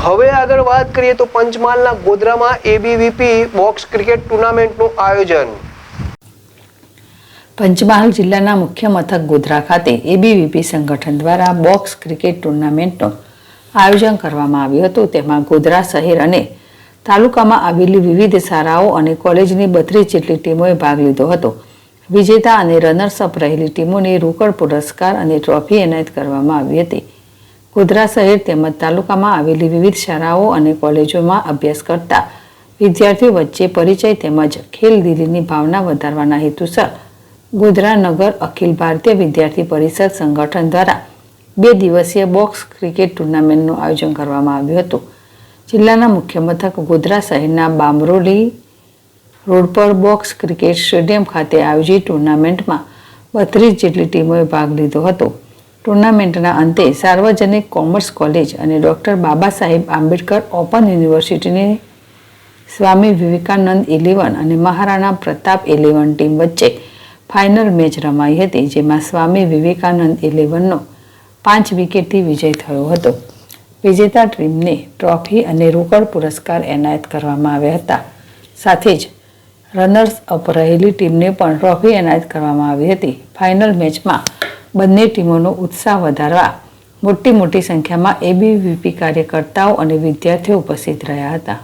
હવે આગળ વાત કરીએ તો પંચમહાલના ગોધરામાં એબીવીપી બોક્સ ક્રિકેટ ટુર્નામેન્ટનું આયોજન. પંચમહાલ જિલ્લાના મુખ્ય મથક ગોધરા ખાતે એબીવીપી સંગઠન દ્વારા બોક્સ ક્રિકેટ ટુર્નામેન્ટનું આયોજન કરવામાં આવ્યું હતું. તેમાં ગોધરા શહેર અને તાલુકામાં આવેલી વિવિધ શાળાઓ અને કોલેજની 32 જેટલી ટીમોએ ભાગ લીધો હતો. વિજેતા અને રનર્સઅપ રહેલી ટીમોને રોકડ પુરસ્કાર અને ટ્રોફી એનાયત કરવામાં આવી હતી. ગોધરા શહેર તેમજ તાલુકામાં આવેલી વિવિધ શાળાઓ અને કોલેજોમાં અભ્યાસ કરતા વિદ્યાર્થીઓ વચ્ચે પરિચય તેમજ ખેલદિલીની ભાવના વધારવાના હેતુસર ગોધરા નગર અખિલ ભારતીય વિદ્યાર્થી પરિષદ સંગઠન દ્વારા 2 દિવસીય બોક્સ ક્રિકેટ ટુર્નામેન્ટનું આયોજન કરવામાં આવ્યું હતું. જિલ્લાના મુખ્ય મથક ગોધરા શહેરના બામરોલી રોડ પર બોક્સ ક્રિકેટ સ્ટેડિયમ ખાતે આયોજિત ટુર્નામેન્ટમાં 32 જેટલી ટીમોએ ભાગ લીધો હતો. ટુર્નામેન્ટના અંતે સાર્વજનિક કોમર્સ કોલેજ અને ડૉક્ટર બાબા સાહેબ આંબેડકર ઓપન યુનિવર્સિટીની સ્વામી વિવેકાનંદ 11 અને મહારાણા પ્રતાપ 11 ટીમ વચ્ચે ફાઇનલ મેચ રમાઈ હતી, જેમાં સ્વામી વિવેકાનંદ 11નો 5 વિકેટથી વિજય થયો હતો. વિજેતા ટીમને ટ્રોફી અને રોકડ પુરસ્કાર એનાયત કરવામાં આવ્યા હતા. સાથે જ રનર્સ અપ રહેલી ટીમને પણ ટ્રોફી એનાયત કરવામાં આવી હતી. ફાઇનલ મેચમાં બંને ટીમોનો ઉત્સાહ વધારવા મોટી સંખ્યામાં એબીવીપી કાર્યકર્તાઓ અને વિદ્યાર્થીઓ ઉપસ્થિત રહ્યા હતા.